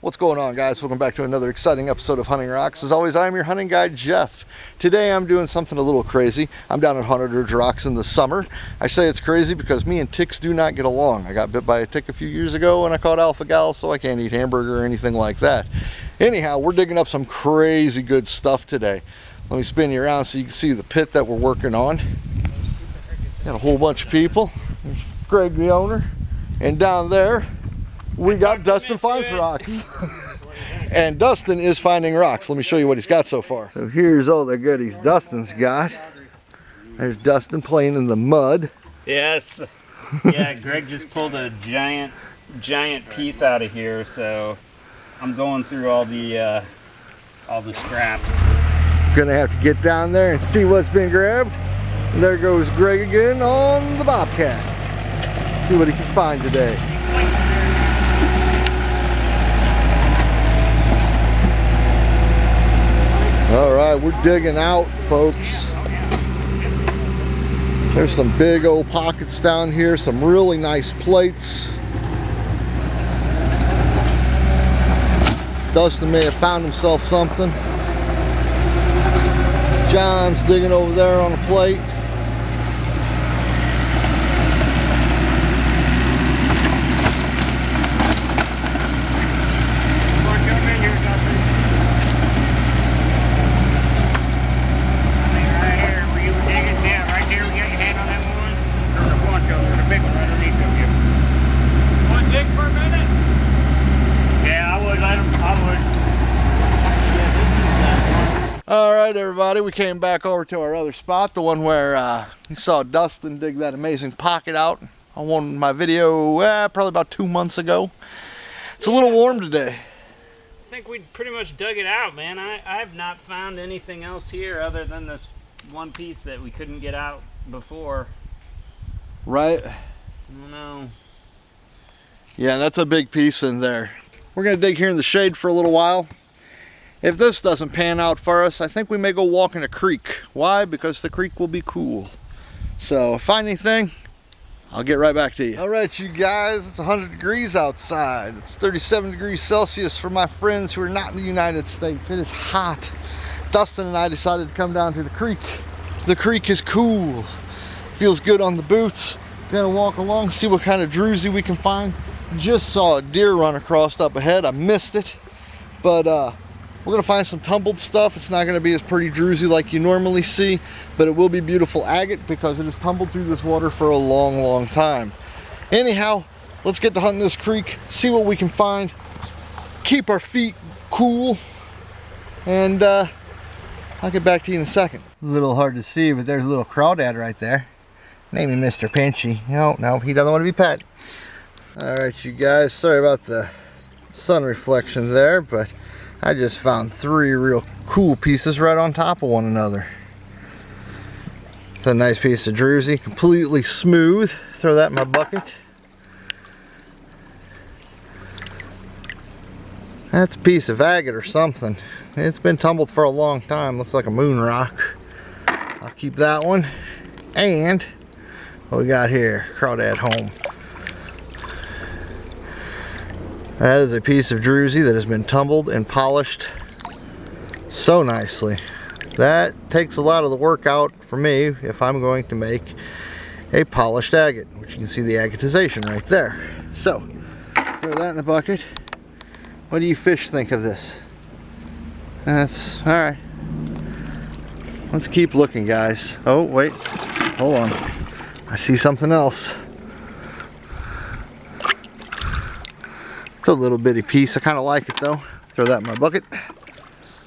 What's going on, guys? Welcome back to another exciting episode of Hunting Rocks. As always, I'm your hunting guide, Jeff. Today I'm doing something a little crazy. I'm down at Hunter's Rocks in the summer. I say it's crazy because me and ticks do not get along. I got bit by a tick a few years ago and I caught alpha gal, so I can't eat hamburger or anything like that. Anyhow, we're digging up some crazy good stuff today. Let me spin you around so you can see the pit that we're working on. Got a whole bunch of people. There's Greg, the owner, and down there we got Dustin Finds Rocks. And Dustin is finding rocks. Let me show you what he's got so far. So here's all the goodies Dustin's got. There's Dustin playing in the mud. Yes. Yeah, Greg just pulled a giant piece out of here, so I'm going through all the scraps. Gonna have to get down there and see what's been grabbed. And there goes Greg again on the Bobcat. Let's see what he can find today. All right, we're digging out, folks. There's some big old pockets down here, some really nice plates. Dustin may have found himself something. John's digging over there on a plate. Alright everybody, we came back over to our other spot, the one where you saw Dustin dig that amazing pocket out on one of my video probably about 2 months ago. It's a little warm today. I think we pretty much dug it out, man. I have not found anything else here other than this one piece that we couldn't get out before. Right? I don't know. Yeah, that's a big piece in there. We're going to dig here in the shade for a little while. If this doesn't pan out for us, I think we may go walk in a creek. Why? Because the creek will be cool. So if I find anything, I'll get right back to you. All right, you guys, it's 100 degrees outside. It's 37 degrees Celsius for my friends who are not in the United States. It is hot. Dustin and I decided to come down to the creek. The creek is cool. Feels good on the boots. Gonna walk along, see what kind of druzy we can find. Just saw a deer run across up ahead. I missed it, but we're gonna find some tumbled stuff. It's not gonna be as pretty druzy like you normally see, but it will be beautiful agate because it has tumbled through this water for a long time. Anyhow, let's get to hunting this creek, see what we can find, keep our feet cool, and I'll get back to you in a second. A little hard to see, but there's a little crawdad right there. Name him Mr. Pinchy. No, he doesn't want to be pet. All right, you guys, sorry about the sun reflection there, but I just found 3 real cool pieces right on top of one another. It's a nice piece of druzy, completely smooth. Throw that in my bucket. That's a piece of agate or something. It's been tumbled for a long time. Looks like a moon rock. I'll keep that one. And what we got here? Crawdad home. That is a piece of druzy that has been tumbled and polished so nicely. That takes a lot of the work out for me if I'm going to make a polished agate, which you can see the agatization right there. So, throw that in the bucket. What do you fish think of this? That's alright. Let's keep looking, guys. Oh, wait. Hold on. I see something else. It's a little bitty piece. I kind of like it though. Throw that in my bucket.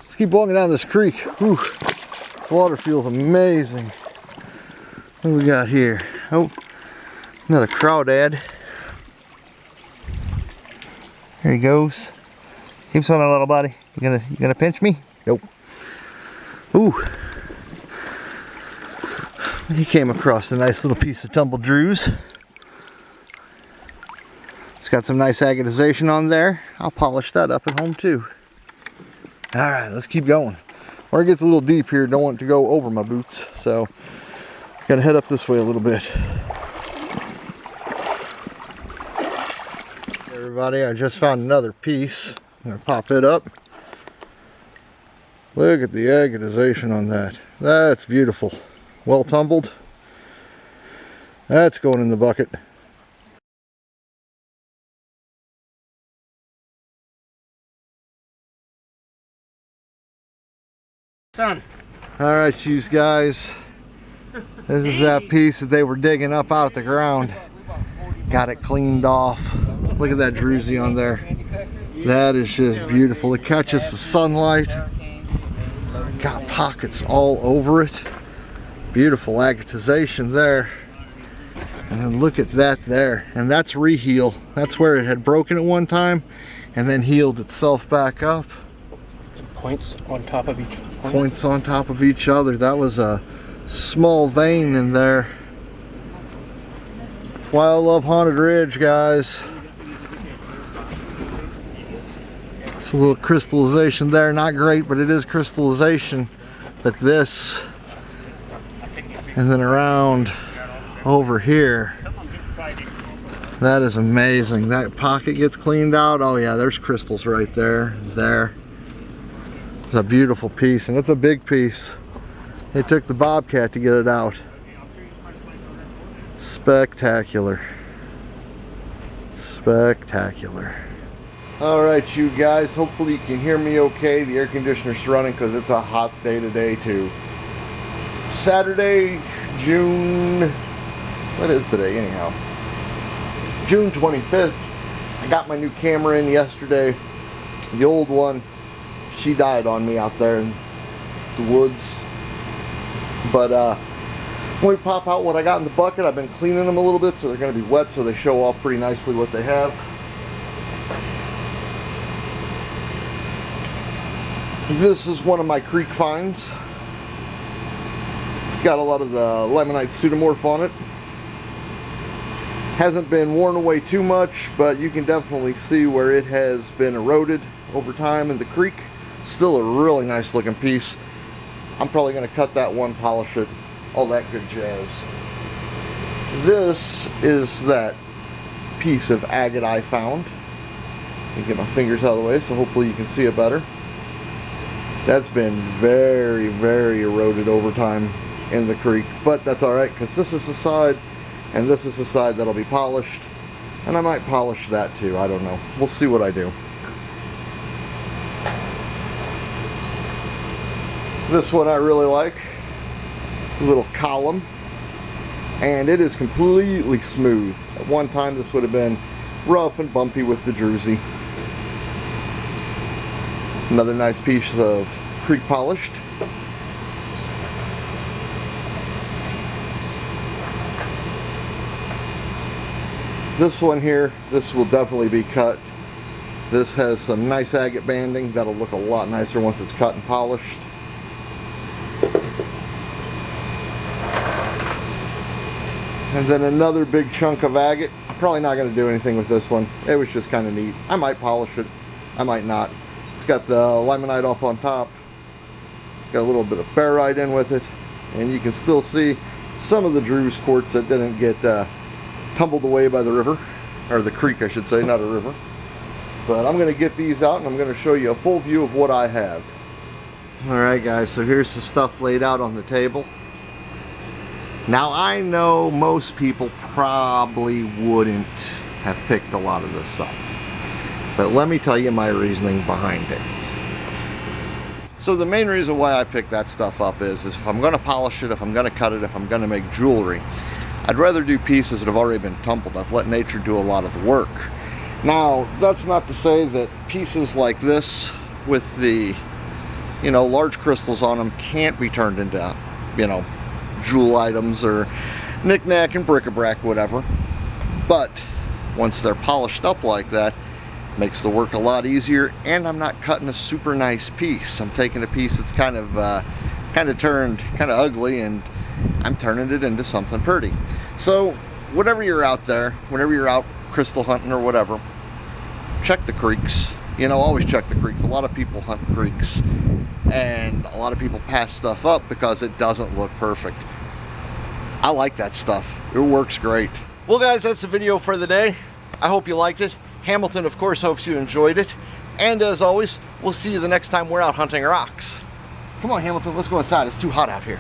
Let's keep walking down this creek. Whew. Water feels amazing. What do we got here? Oh, another crawdad. There he goes. Keep swimming, little buddy. You gonna pinch me? Nope. Ooh. He came across a nice little piece of tumbled druze. Got some nice agatization on there. I'll polish that up at home too. All right, let's keep going. Where it gets a little deep here, don't want it to go over my boots, so gotta head up this way a little bit. Everybody, I just found another piece. I'm gonna pop it up. Look at the agatization on that. That's beautiful. Well tumbled. That's going in the bucket. Son. Alright, you guys. This is that piece that they were digging up out of the ground. Got it cleaned off. Look at that druzy on there. That is just beautiful. It catches the sunlight. Got pockets all over it. Beautiful agatization there. And then look at that there. And that's reheal. That's where it had broken at one time and then healed itself back up. Points on top of each point. Points on top of each other. That was a small vein in there. That's why I love Haunted Ridge, guys. It's a little crystallization there. Not great, but it is crystallization. But this, and then around over here, that is amazing. That pocket gets cleaned out. Oh yeah, there's crystals right there. There. It's a beautiful piece, and it's a big piece. It took the Bobcat to get it out. Spectacular. Spectacular. Alright, you guys, hopefully you can hear me okay. The air conditioner's running because it's a hot day today too. Saturday, June, what is today anyhow? June 25th. I got my new camera in yesterday. The old one, she died on me out there in the woods. But when we pop out what I got in the bucket, I've been cleaning them a little bit so they're going to be wet, so they show off pretty nicely what they have. This is one of my creek finds. It's got a lot of the limonite pseudomorph on it. Hasn't been worn away too much, but you can definitely see where it has been eroded over time in the creek. Still a really nice looking piece. I'm probably going to cut that one, polish it, all that good jazz. This is that piece of agate I found. Let me get my fingers out of the way so hopefully you can see it better. That's been very, very eroded over time in the creek, but that's alright because this is the side and this is the side that'll be polished, and I might polish that too. I don't know. We'll see what I do. This one I really like, a little column, and it is completely smooth. At one time this would have been rough and bumpy with the druzy. Another nice piece of creek polished. This one here, this will definitely be cut. This has some nice agate banding that'll look a lot nicer once it's cut and polished. And then another big chunk of agate. I'm probably not going to do anything with this one. It was just kind of neat. I might polish it. I might not. It's got the limonite up on top. It's got a little bit of barite in with it. And you can still see some of the Drew's quartz that didn't get tumbled away by the river. Or the creek, I should say, not a river. But I'm going to get these out and I'm going to show you a full view of what I have. Alright guys, so here's the stuff laid out on the table. Now I know most people probably wouldn't have picked a lot of this up, but let me tell you my reasoning behind it. So the main reason why I picked that stuff up is if I'm going to polish it, if I'm going to cut it, if I'm going to make jewelry, I'd rather do pieces that have already been tumbled. I've let nature do a lot of the work. Now that's not to say that pieces like this with the, you know, large crystals on them can't be turned into, you know, jewel items or knick-knack and bric-a-brac, whatever. But once they're polished up like that, makes the work a lot easier, and I'm not cutting a super nice piece. I'm taking a piece that's kind of turned kind of ugly, and I'm turning it into something pretty. So whenever you're out there, whenever you're out crystal hunting or whatever, check the creeks. You know, always check the creeks. A lot of people hunt creeks, and a lot of people pass stuff up because it doesn't look perfect. I like that stuff. It works great. Well guys, that's the video for the day. I hope you liked it. Hamilton, of course, hopes you enjoyed it. And as always, we'll see you the next time we're out hunting rocks. Come on, Hamilton, let's go inside. It's too hot out here.